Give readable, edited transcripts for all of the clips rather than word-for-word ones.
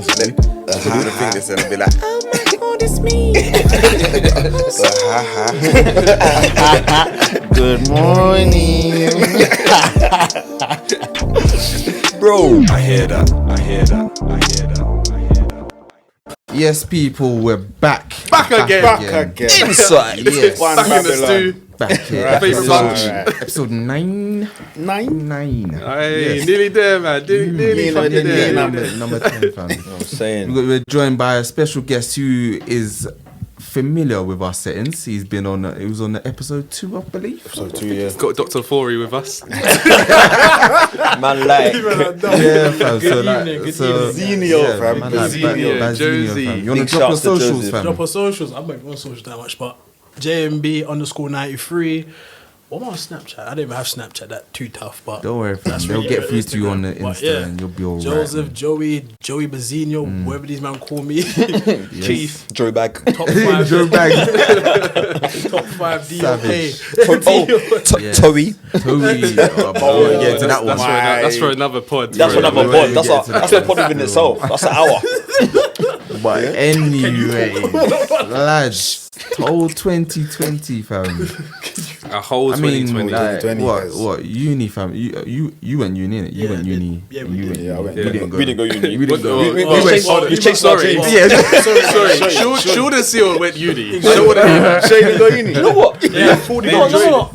do the thing this and be like, oh my god, it's me. Good morning. Bro. I hear that. Yes, people, we're back. Back again. Inside. Yes. Back in the stew. Back here. Right. Favourite lunch. Episode 9. Hey, nearly there, man. Nearly fucking there. Number 10, fam. I'm saying. We're joined by a special guest who is familiar with our settings. He was on the episode 2, I believe. Episode 2, yeah. Got Dr. Forey with us. Man, like. Yeah, fam. Zenio, fam. Josie. You want to drop your socials, fam? Drop our socials. I'm not on socials that much, but JMB_93. What am I on Snapchat? I don't even have Snapchat. That too tough, but Don't worry, fam. They'll really get through to you on the But Insta and you'll be alright. Joseph, Joey Bazinho, whatever these man call me. Keith. Joe Bag. Top 5. Joe Bag. Top 5 Savage. DOK. Toey. Yeah, to that one. That's for another pod. That's another pod. That's a pod within itself. That's an hour. But anyway, lads, whole 2020, fam. A whole I mean, 2020. like, 2020, what uni, fam? You went uni, innit? You went uni. Yeah, we did. Yeah, I went. We didn't go. We didn't go uni. We didn't go. You chased our dreams. Yeah. Sorry. Shoulda Seal went uni. I don't want to. Shane didn't go uni. You know what? Yeah, 40 No.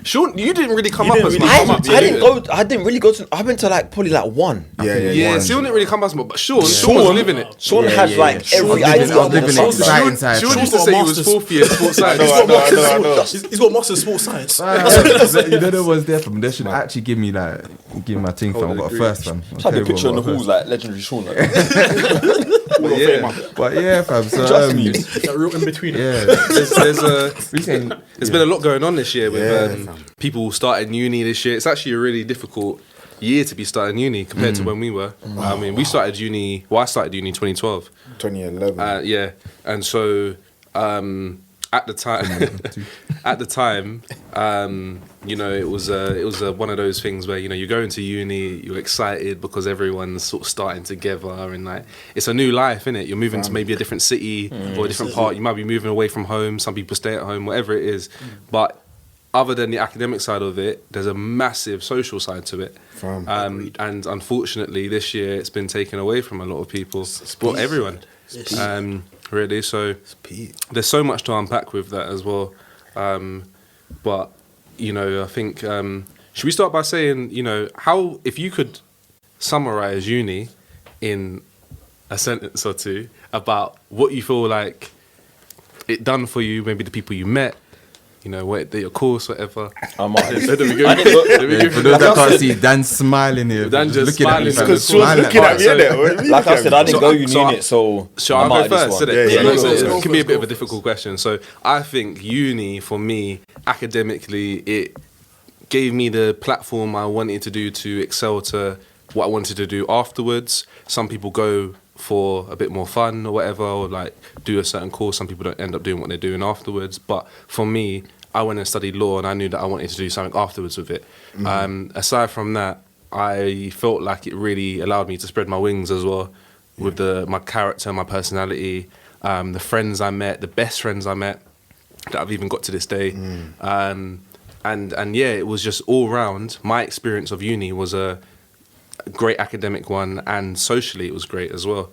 Sean, you didn't really come You up didn't as really much. come up, I didn't go. I didn't really go to. I went to like probably like one. Yeah, Sean didn't really come as much, but Sean was living it. Sean had like every I was idea. living it. Something. Exciting time. Sean fam. used to say he was fourth year sports science. I know. He's got masters in sports science. You know there was there, fam. They should actually give me my thing, fam. I got a first, fam. Just had a picture on the halls like legendary Sean. Like. But yeah, fam. So Trust me. That real in between. yeah. There's been a lot going on this year with people starting uni this year. It's actually a really difficult year to be starting uni compared to when we were. I mean, we started uni. Well, I started uni 2012. 2011. Yeah, and so at the time, you know, it was one of those things where, you know, you go into uni, you're excited because everyone's sort of starting together, and like it's a new life, innit? You're moving to maybe a different city or a different part. You might be moving away from home. Some people stay at home, whatever it is. But other than the academic side of it, there's a massive social side to it. And unfortunately, this year it's been taken away from a lot of people. Well, everyone. Really, so there's so much to unpack with that as well. But you know, I think should we start by saying, you know, how, if you could summarize uni in a sentence or two about what you feel like it done for you, maybe the people you met, you know, what your course, whatever. For those that can't see, Dan's smiling here. Dan just looking at me, smiling. fam. Smiling looking at me, innit? Like I said, I didn't go uni so in it, so Shall I'm I out go of first? this one. It can be a bit of a difficult question. So I think uni, for me, academically, it gave me the platform I wanted to do to excel to what I wanted to do afterwards. Some people go for a bit more fun or whatever, or like do a certain course. Some people don't end up doing what they're doing afterwards. But for me, I went and studied law, and I knew that I wanted to do something afterwards with it. Aside from that, I felt like it really allowed me to spread my wings as well with my character, my personality, the friends I met, the best friends I met that I've even got to this day. And yeah, it was just all round. My experience of uni was a great academic one, and socially it was great as well.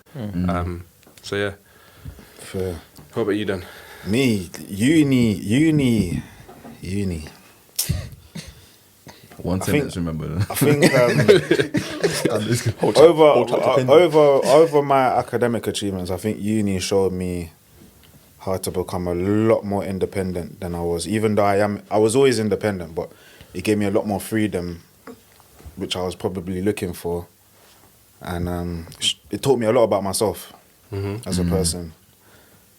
So yeah. Fair. What about you, Dan? Me, uni. One sentence, remember. I think over my academic achievements, I think uni showed me how to become a lot more independent than I was. Even though I was always independent, but it gave me a lot more freedom, which I was probably looking for, and it taught me a lot about myself as a person.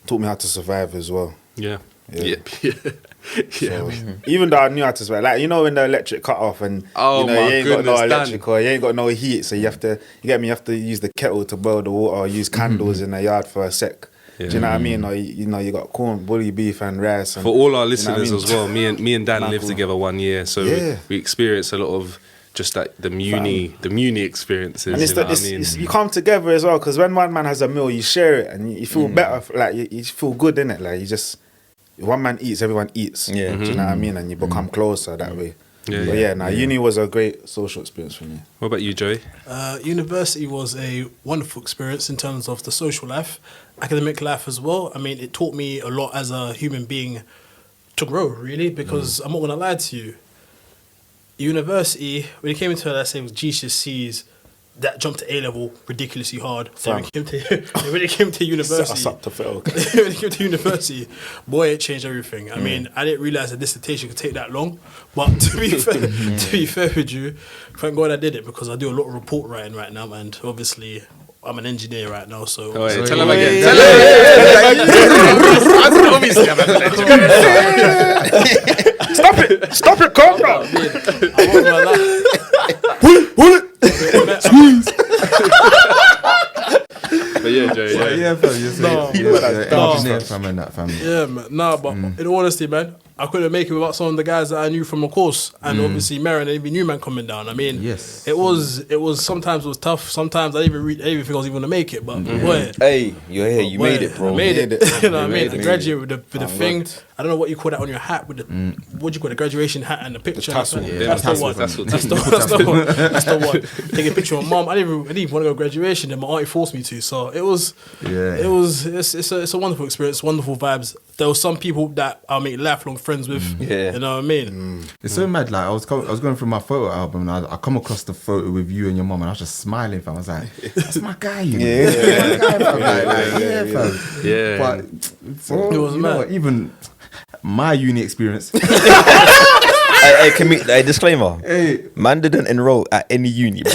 Taught me how to survive as well. Yeah. So, even though I knew how to survive, like, you know, when the electric cut off and you ain't got no electric or you ain't got no heat, so you have to use the kettle to boil the water, or use candles in the yard for a sec. Do you know what I mean? Or you got corn, bully beef and rice. And, for all our listeners, you know what I mean? as well, me and Dan lived together 1 year, so we experienced a lot of just like the muni experiences. And it's you know what I it's, mean? you come together as well, because when one man has a meal, you share it and you feel better. Like you feel good in it. Like you just one man eats, everyone eats. Yeah. Do you know what I mean? And you become closer that way. Yeah, But uni was a great social experience for me. What about you, Joey? University was a wonderful experience in terms of the social life, academic life as well. I mean, it taught me a lot as a human being to grow, really, because I'm not going to lie to you. University, when it came into, let's say, it was GCSEs, that jumped to A-level ridiculously hard. So when it came to university, Set us up to fail. when it came to university, boy, it changed everything. I mean, I didn't realize a dissertation could take that long. But to be fair with you, thank God I did it, because I do a lot of report writing right now, and obviously I'm an engineer right now. So Oh, yeah, So- tell him again. Stop it, calm down. I won't gonna lie. But yeah, Joey. Yeah, Yeah. fam. You're No. engineer, fam, and that, fam. Yeah, man. Nah, but in all honesty, man, I couldn't make it without some of the guys that I knew from the course, and obviously Mary and every new man coming down. I mean, Yes. it was sometimes it was tough. Sometimes I didn't think I was even gonna make it, but boy. Hey, you're here. You boy, made it, bro. I made it. You know what I mean? made I it. graduated with the thing. I don't know what you call that on your hat with the what do you call it, the graduation hat and the picture. tassel. Yeah, Yeah, that's the tassel, one. tassel. That's the one. That's the one. Taking a picture of my mom. I didn't even want to go to graduation, and my auntie forced me to. So it was. Yeah. It's a wonderful experience, wonderful vibes. There were some people that I'll make lifelong friends with. Yeah. You know what I mean? It's so mad. Like I was going through my photo album, and I come across the photo with you and your mum, and I was just smiling, fam. I was like, "That's my guy, you know? Yeah. That's my guy, fam. Fam. Yeah. But bro, It was you know mad. what? Even my uni experience. Hey, can we, disclaimer. Hey, Man didn't enroll at any uni, bro.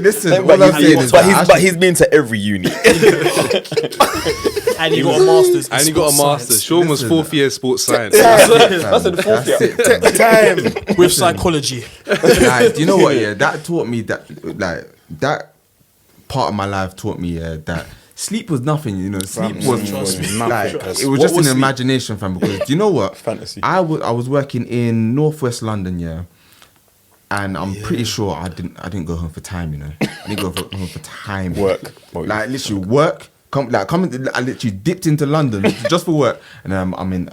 listen. but All I'm saying is, that he's been to every uni. And you got a master's. in And you got a sports master's. science. Sean was Listen. fourth year sports science. That's in the fourth that's year. it, fam. Time. with psychology. Like, do you know what? Yeah, that taught me that part of my life taught me that sleep was nothing. You know, sleep was Trust me. like Nothing. it was What just was an sleep? imagination, fam. Because do you know what? Fantasy. I was working in Northwest London, yeah, and I'm pretty sure I didn't go home for time. You know, I didn't go home for time. Work. Like literally work. I literally dipped into London just for work, and I'm in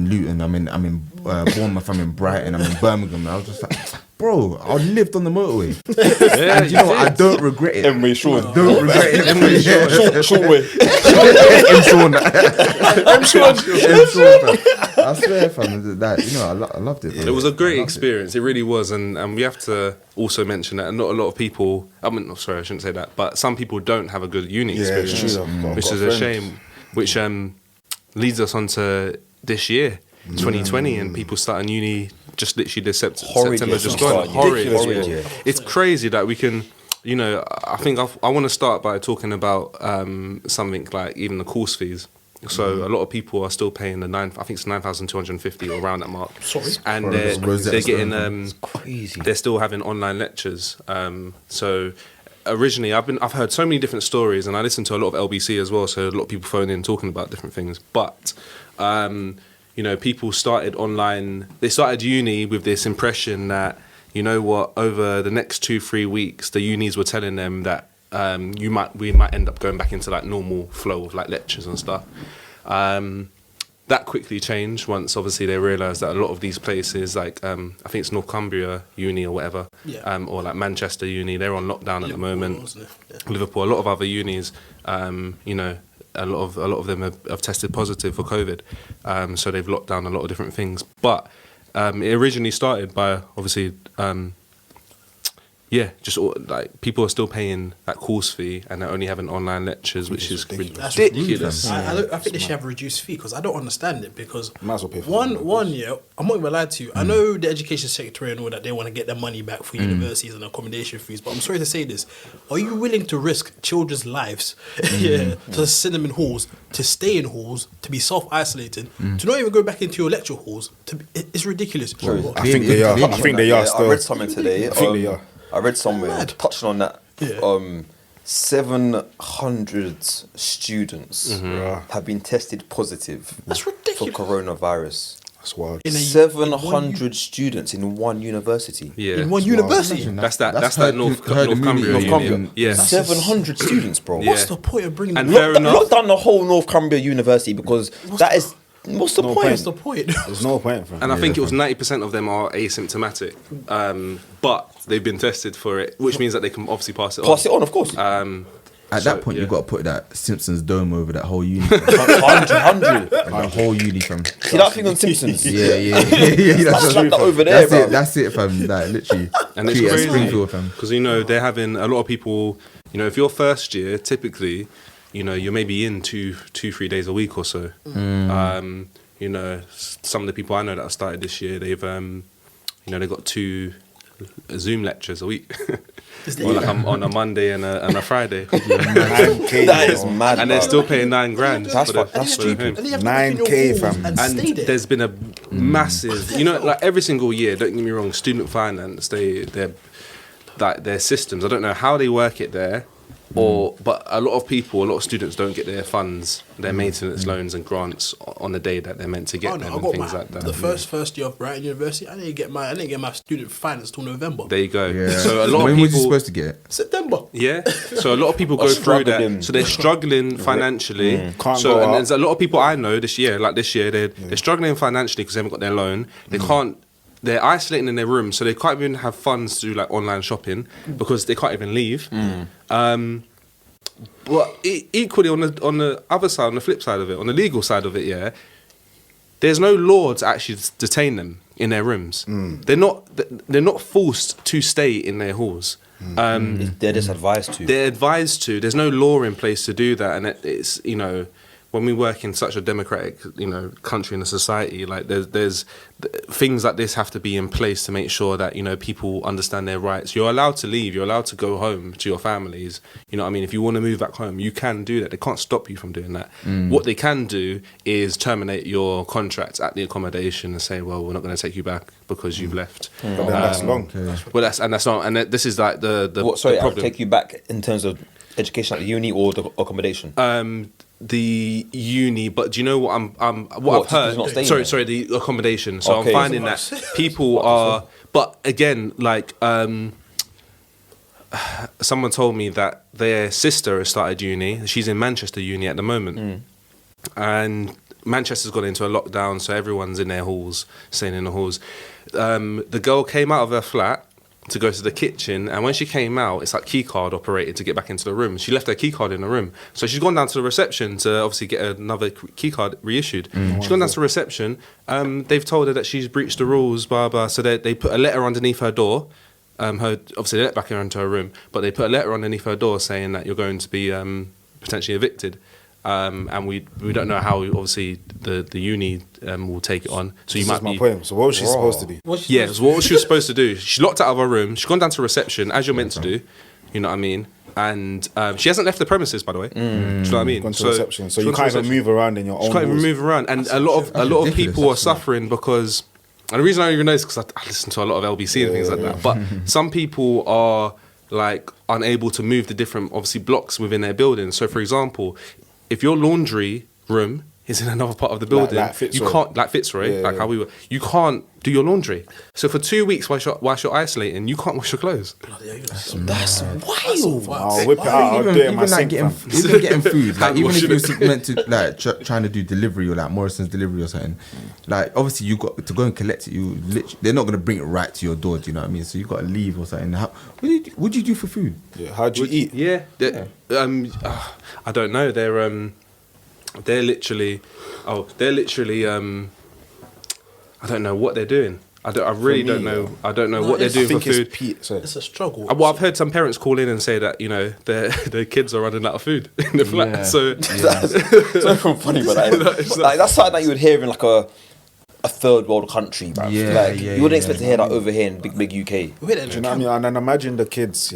Luton, I'm in Bournemouth, I'm in Brighton, I'm in Birmingham. And I was just like, bro, I lived on the motorway. Yeah, And you know what? I don't regret it. Emre Sean. Don't regret it. Short way. M. Sean, fam. I swear, fam, that you know, I loved it. Bro. It was a I great loved it. experience. It really was, and we have to also mention that not a lot of people. I mean, no, sorry, I shouldn't say that, but some people don't have a good uni Yeah, it's experience, true. I've which got is a a friend. shame. Which leads us on to this year, 2020, and people starting uni just literally this Horrid September year just to gone. start. Horrid. Ridiculous Yeah. year. It's crazy that we can. You know, I think I want to start by talking about something like even the course fees. So a lot of people are still paying the I think it's 9,250 or around that mark. Sorry. And Bro, they're Rosetta getting Stone. Crazy. they're still having online lectures. So originally I've heard so many different stories, and I listen to a lot of LBC as well. So a lot of people phone in talking about different things. But you know, people started online. They started uni with this impression that, you know what, over the next 2-3 weeks, the unis were telling them that we might end up going back into like normal flow of like lectures and stuff. That quickly changed once obviously they realised that a lot of these places, like I think it's North Cumbria Uni or whatever, Yeah. or like Manchester Uni, they're on lockdown at the moment. Wasn't it? Yeah. Liverpool, a lot of other unis, you know, a lot of them have tested positive for COVID, so they've locked down a lot of different things. But it originally started by obviously, just like people are still paying that course fee and they're only having online lectures, which is That's ridiculous. I think they should have a reduced fee, because I don't understand it. Because Might as well pay for one year, I'm not even lie to you. I know the education sector and all that, they want to get their money back for universities and accommodation fees. But I'm sorry to say this: are you willing to risk children's lives, to send them in halls, to stay in halls, to be self-isolated, to not even go back into your lecture halls? It's ridiculous. I think they are. I think they are I still. read something today. I think they are. I read somewhere Mad. touching on that. Yeah. 700 students have been tested positive That's for ridiculous. coronavirus. That's wild. In a- 700 students in one university. Yeah. in one university. That's that North Cumbria North Uni. Cumbria. Yeah. 700 students, bro. Yeah. What's the point of bringing And them? fair enough. Lock down the whole North Cumbria University because that is. What's the No point? What's the point? There's no point for And I think it was 90% of them are asymptomatic, but they've been tested for it, which means that they can obviously pass it on. Pass it on, of course. At that point, yeah. you've got to put that Simpsons dome over that whole uni. 100. The whole uni, fam. See that thing on Simpsons? Yeah. That's like that over there, That's bro. it. That's it, fam. Like literally. And it's Treat it as crazy Springfield, fam. because they're having a lot of people. If you're first year, typically, you're maybe in 2-3 days a week or so. Some of the people I know that have started this year, they've they got 2 Zoom lectures a week. Or like on a Monday and a Friday. 9K. That is mad. And they're bro. still paying $9,000. That's for the- what- that's for the stupid. home. And you have to open your 9K, halls fam. and stay And there. there's been a massive, like every single year. Don't get me wrong, student finance, their systems. I don't know how they work it there, but a lot of students don't get their funds, their maintenance loans and grants on the day that they're meant to get Oh, no, them I and got things my, like that. the first year of Brighton University. I didn't get my student finance till November. There you go. Yeah. So a lot when of was you people. supposed to get it? September. Yeah, so a lot of people go through that. struggling. So they're struggling financially. Can't So go and out. there's a lot of people I know this year, they're struggling financially because they haven't got their loan. They can't. They're isolating in their room, so they can't even have funds to do like online shopping because they can't even leave. But equally on the other side, on the flip side of it, on the legal side of it, yeah, there's no law to actually detain them in their rooms. They're not forced to stay in their halls. They're just advised to. They're advised to. There's no law in place to do that, and it's when we work in such a democratic country and a society, like there's things like this have to be in place to make sure that people understand their rights. You're allowed to leave. You're allowed to go home to your families. You know what I mean? If you want to move back home, you can do that. They can't stop you from doing that. What they can do is terminate your contract at the accommodation and say, well, we're not going to take you back because you've left. But then that's long. Well, that's not. And this is like the Sorry, the I'll problem. take you back in terms of education at the uni or the accommodation. The uni, but do you know what I've What, just not heard? staying Sorry, the accommodation. So Okay. I'm finding that people are, but again, like someone told me that their sister has started uni. She's in Manchester uni at the moment, and Manchester's gone into a lockdown, so everyone's in their halls, staying in the halls. The girl came out of her flat to go to the kitchen, and when she came out, it's like key card operated to get back into the room. She left her key card in the room, so she's gone down to the reception to obviously get another key card reissued. She's gone down to the reception. They've told her that she's breached the rules, blah blah. So they put a letter underneath her door. Obviously they let back her into her room, but they put a letter underneath her door saying that you're going to be potentially evicted. And we don't know how obviously the uni will take it on. So you This might is my be. point. So what was she supposed to do? Yeah, so what she was supposed to do, she locked out of her room, she's gone down to reception, as you're meant to do, you know what I mean? And she hasn't left the premises, by the way. Do you know what I mean? Gone to reception. So she's you gone to can't even reception. move around in your own You can't even halls. move around. And a lot of ridiculous, people are that's suffering because, and the reason I even know is because I listen to a lot of LBC and things like that, but some people are like unable to move the different, obviously, blocks within their building. So, for example, if your laundry room is in another part of the building, like Fitzroy. you can't, like Fitzroy, Yeah, how we were, you can't do your laundry. So for 2 weeks whilst you're isolating, you can't wash your clothes. That's wild. I'll whip it out. I'll do it in my sink, getting, fam. even getting food, like even if washing you're meant to like trying to do delivery or like Morrison's delivery or something, like obviously you got to go and collect it. You literally, they're not gonna bring it right to your door. Do you know what I mean? So you got to leave or something. What do you do for food? Yeah, how'd you eat? Yeah. I don't know. They're literally. I don't know what they're doing. I really don't know. I don't know what they're it's- doing I for think it's food. Pete. Sorry. It's a struggle. Well, I've heard some parents call in and say that their kids are running out of food in the flat. Yeah. So That's so funny, but like, that's something that you would hear in like a third world country, man. Yeah, Like yeah, you wouldn't yeah. expect to hear that over here in big UK. We had it in Do you the know what I camp. mean? And then imagine the kids,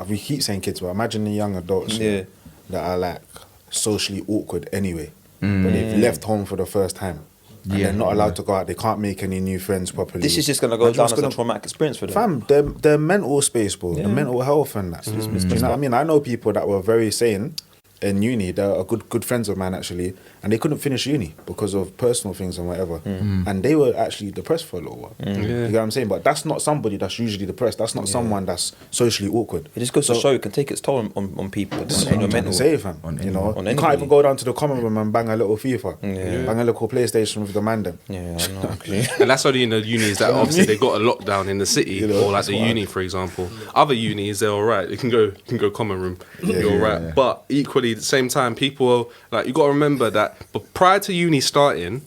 we keep saying kids, but imagine the young adults Yeah. that are like socially awkward anyway. But they've left home for the first time. And Yeah. they're not allowed to go out. They can't make any new friends properly. This is just gonna go And down it's as a gonna- traumatic experience for them. Fam, their mental space, bro, the mental health and that. Do you know what I mean? I know people that were very sane in uni, they're good friends of mine actually, and they couldn't finish uni because of personal things and whatever, and they were actually depressed for a little while. You know what I'm saying? But that's not somebody that's usually depressed. That's not someone that's socially awkward. It just goes to show it can take its toll on people. On your mental. Say, fam. You know, you can't even go down to the common room and bang a little FIFA, bang a little PlayStation with the man them. Yeah, I know. Actually. And that's only in the unis that obviously they got a lockdown in the city, or like the uni, for example. Other unis, they're all right. You can go common room. You're all right. But equally, at the same time, people like you got to remember that. But prior to uni starting,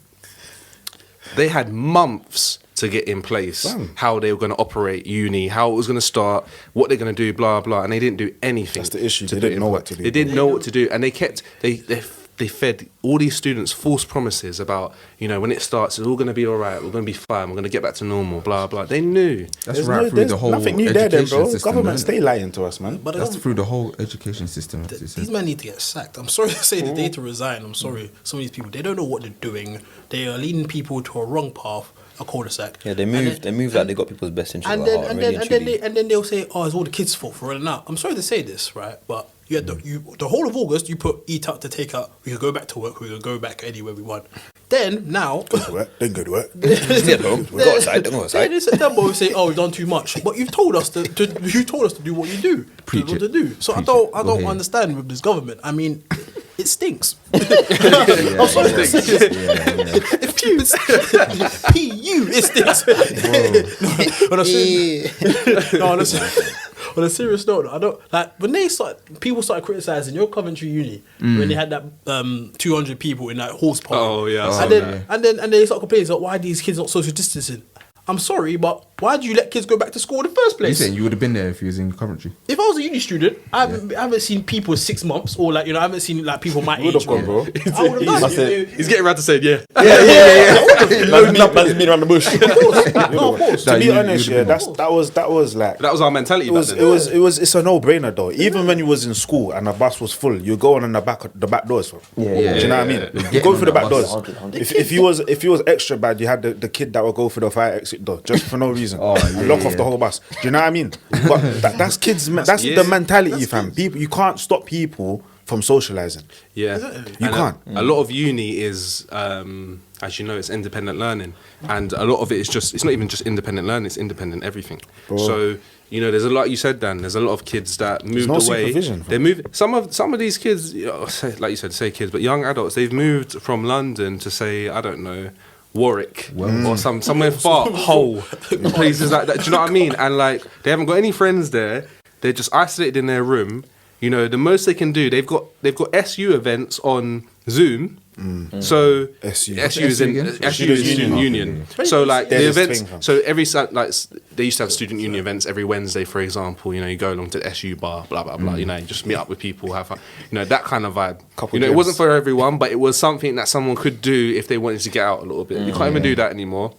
they had months to get in place how they were going to operate uni, how it was going to start, what they're going to do, blah blah, and they didn't do anything. That's the issue. They didn't know what to do. They didn't know what to do, and they fed all these students false promises about, you know, when it starts, it's all going to be all right, we're going to be fine, we're going to get back to normal, blah, blah. They knew. That's right through the whole nothing new education there, then, bro. system. Government stay lying to us, man. But That's through the whole education system. these men need to get sacked. I'm sorry to say the day to resign. I'm sorry. Some of these people, they don't know what they're doing. They are leading people to a wrong path, a cul-de-sac. Yeah, they move like they got people's best interest at heart. And then they'll say, "Oh, it's all the kids' fault for running out." I'm sorry to say this, right? But you had the whole of August, you put eat out to take out. We could go back to work. We could go back anywhere we want. Then now, Go to work. Then go to work. Stay at home. We go outside. Don't go outside. then in September we say, "Oh, we've done too much," but you've told us to do what you do. Preach what it. to do. So Preach I it. Go don't ahead. understand with this government. I mean, it stinks. I'm sorry to say this. It stinks. On a serious note, I don't like when people started criticizing your Coventry uni when they had that 200 people in that horse park. Oh, yeah, I and saw then they start complaining like, why are these kids not social distancing? I'm sorry, but why do you let kids go back to school in the first You place? saying you would have been there if you was in Coventry? If I was a uni student, I haven't seen people 6 months, or like, you know, I haven't seen like people my Would age. have gone, bro. I would have done it. He's getting around to saying, yeah. Loading up as been around the bush. No, of course. To be you- honest, you'd yeah, have been- that was like. That was our mentality back then. It's a no-brainer though. Even when you was in school and the bus was full, you go on the back doors. Fam. Yeah. Do you know what I mean? Yeah. You go through the back Getting doors. on that bus. If you was extra bad, you had the kid that would go through the fire exit door just for no reason. And lock off the whole bus. Do you know what I mean? But that's kids. That's the mentality, fam. People, you can't stop people from socializing. Yeah, You can't. A lot of uni is, as you know, it's independent learning, and a lot of it is it's not even just independent learning; it's independent everything. So you know, there's a lot. You said, Dan, there's a lot of kids that moved no away. supervision, fam. They moved. Some of these kids, you know, like you said, say kids, but young adults, they've moved from London to say, I don't know, Warwick or somewhere far, Hull, places like that. Do you know what I mean? And like they haven't got any friends there. They're just isolated in their room. You know, the most they can do, they've got SU events on Zoom. So SU. SU is in again? SU is Student Union. So like They're the this events. thing, fam. So they used to have student union events every Wednesday, for example. You know, you go along to the SU bar, blah blah blah. You know, you just meet up with people, have fun. You know, that kind of vibe. Couple You know, it drinks. wasn't for everyone, but it was something that someone could do if they wanted to get out a little bit. You can't even do that anymore.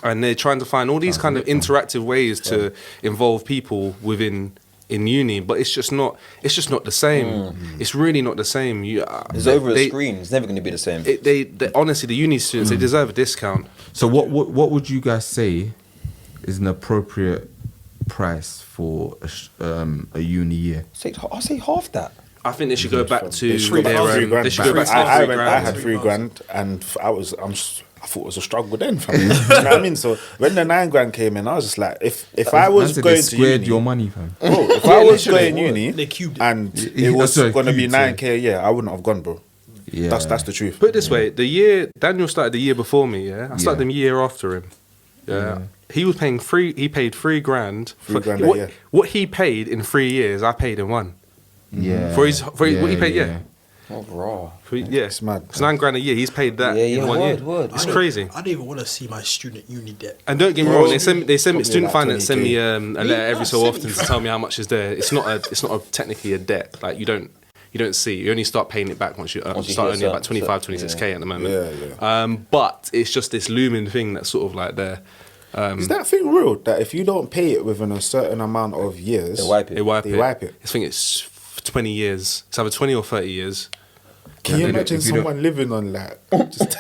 And they're trying to find all these kind of interactive ways to involve people in uni, but it's just not the same. It's really not the same. It's over a screen. It's never going to be the same. They honestly, the uni students, they deserve a discount. So what would you guys say is an appropriate price for a uni year? I'll say half that. I think they should go back to They should go back to 3 grand. They should go back to I 3 grand. had 3 grand, and I thought it was a struggle then. Fam. You know what I mean? So when the 9 grand came in, I was just like, if I was Man said going they to squared uni, your money, fam. bro, if I was going uni, They cubed it. and Yeah, it was sorry, going to be cubed, sorry. 9k a year, I wouldn't have gone, bro. Yeah, That's the truth. Put it this way: the year Daniel started the year before me, I started Yeah. the year after him. He was paying He paid 3 grand. 3 grand a what, year. what he paid in 3 years, I paid in 1. yeah. For what he paid, yeah. Oh, raw. It's mad. It's 9 grand a year. He's paid that Yeah, in 1 year. word. It's crazy. I don't even want to see my student uni debt. And don't get me Bro, wrong, they send me probably student like finance send me 20K. a letter every so Yeah, often to tell me how much is there. It's not technically a debt. Like you don't see. You only start paying it back once you Once you start hit earning about certain- 25, 26k at the moment. Yeah. But it's just this looming thing that's sort of like there. Is that thing real? That if you don't pay it within a certain amount of years, They wipe it. They wipe They it. wipe it. I think it's 20 years. It's either 20 or 30 years. Can you If imagine you don't- someone living on like? Just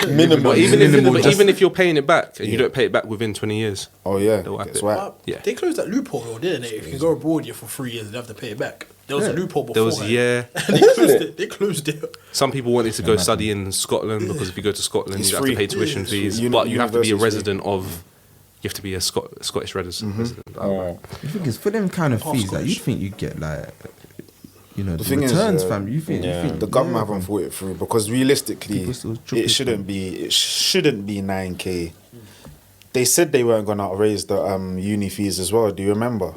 Minimum. But Minimal just- even if you're paying it back and you don't pay it back within 20 years, Oh yeah, They'll wipe that's it. right. Yeah. They closed that loophole, though, didn't they? If you can go abroad for 3 years, you have to pay it back. There was a loophole before. there was They closed it. Some people wanted to go study in Scotland because if you go to Scotland, It's you have free. to pay tuition fees, Uni- but you have to be a university's resident of. You have to be a Scottish resident. You think it's for them kind of fees that you think you get like, the thing is, returns, fam. You think The government haven't thought it through because realistically, People still triple it shouldn't be 9K. They said they weren't gonna raise the uni fees as well. Do you remember?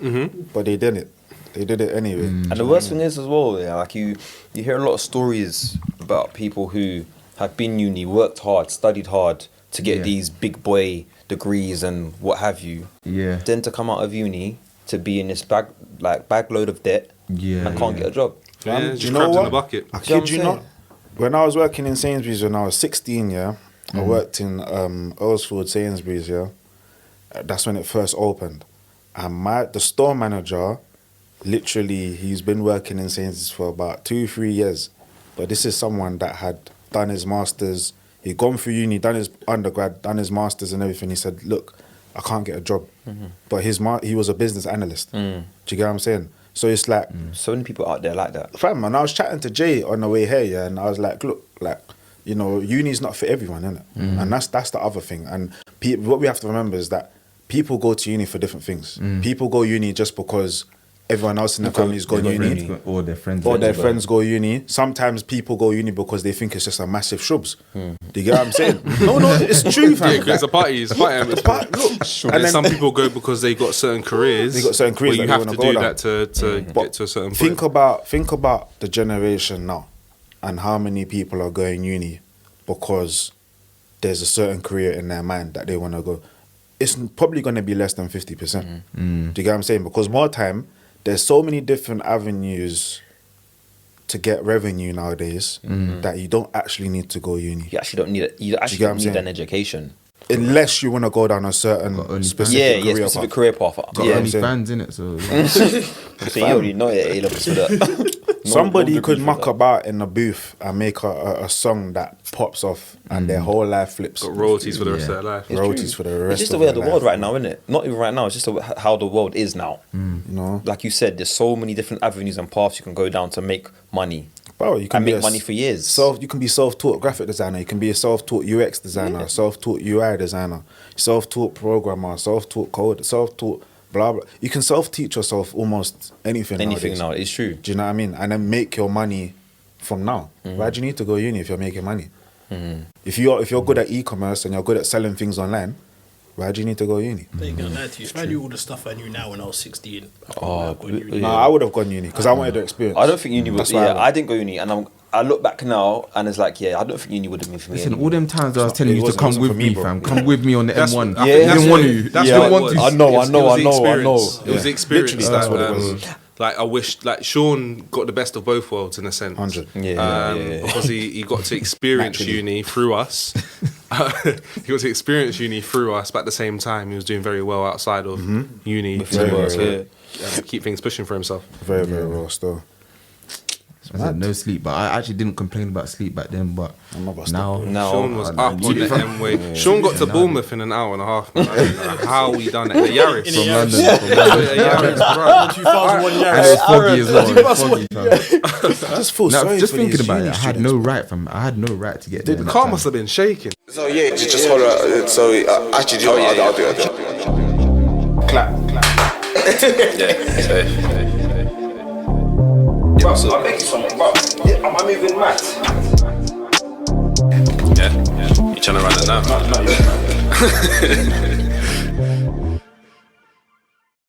But they didn't. They did it anyway. And the worst thing is as well, yeah, like you hear a lot of stories about people who have been uni, worked hard, studied hard to get these big boy degrees and what have you. Yeah. Then to come out of uni to be in this bag load of debt and can't get a job. Yeah, Do just you know cramped in what? the bucket. I Do you know kid you what I'm not. When I was working in Sainsbury's when I was 16, yeah, I worked in Earlsfield Sainsbury's, yeah. That's when it first opened. And the store manager, literally, he's been working in Sainsbury's for about 2-3 years. But this is someone that had done his masters. He'd gone through uni, done his undergrad, done his masters and everything. He said, look, I can't get a job. But he was a business analyst. Do you get what I'm saying? So it's like, So many people out there like that. fam, and I was chatting to Jay on the way here, yeah, and I was like, look, like, uni's not for everyone, innit? And that's the other thing. And what we have to remember is that people go to uni for different things. People go uni just because everyone else in the family is going uni. Or their friends. Or their friends go uni. Sometimes people go uni because they think it's just a massive shubs. Do you get what I'm saying? No, it's true, fam. Yeah, it's a party. It's a party. Look, And then some people go because they got certain careers. They got certain careers where you that have they to wanna do go that to get to a certain think point. think about the generation now and how many people are going uni because there's a certain career in their mind that they want to go. It's probably going to be less than 50%. Do you get what I'm saying? Because more time, there's so many different avenues to get revenue nowadays that you don't actually need to go uni. You actually don't need it. You actually get what don't I'm need saying? an education. Unless you want to go down a certain only specific career specific path. career path. Got Yeah, only saying. fans in it, so so you already know it. A-levels for that. Somebody No could degree for muck that. about in the booth and make a song that pops off and their whole life flips. Got royalties for the rest of their life. It's Royalties true. for the rest It's just the of way of their the world life. right now, isn't it? Not even right now. It's just how the world is now. You know? Like you said, there's so many different avenues and paths you can go down to make money. Bro, you can And be make a money for years. You can be self-taught graphic designer. You can be a self-taught UX designer, self-taught UI designer, self-taught programmer, self-taught code, self-taught blah blah. You can self-teach yourself almost anything. Anything nowadays. now, it's true. Do you know what I mean? And then make your money from now. Why do you need to go uni if you're making money? If you're good at e-commerce and you're good at selling things online, why do you need to go uni? I ain't gonna lie to you. If I knew all the stuff I knew now when I was 16, I probably Oh, would have gone uni. yeah. Nah, I would have gone uni because I wanted the experience. I don't think uni would. That's why Yeah, I didn't go uni, and I look back now and it's like, yeah, I don't think uni would have been for me. listen, anymore. all them times I was not- telling it you to wasn't- come wasn't with for me, me, bro. fam. Come with me on the That's M1. what- I Yeah, think that's didn't what want it- to. that's Yeah, what it want was. to. I know, It was the I know. experience. It was the Yeah. experience. Literally, that's what it was. Like I wish, like Sean got the best of both worlds in a sense. 100. Yeah. Because he got to experience Naturally. uni through us. He got to experience uni through us, but at the same time, he was doing very well outside of uni With his work, to keep things pushing for himself. Very, very well still. I said no sleep, but I actually didn't complain about sleep back then. But I'm not now, Now, Sean was I- up on the M-way. Sean got to Yeah. Bournemouth in an hour and a half. Man. I don't know how we done it. In a Yaris. In a from Yaris. London, from London. A Yaris, bro. 2001 And it Yaris. was foggy as well. It was foggy, fam. I just feel Now, sorry just for thinking these about it, uni I had students. no right from. I had no right to get there. The in that car time. must have been shaking. So yeah, just hold on. So actually, do you know what? I'll do it. Clap. I'm making something. Am I moving mad? Yeah. You trying to run it now?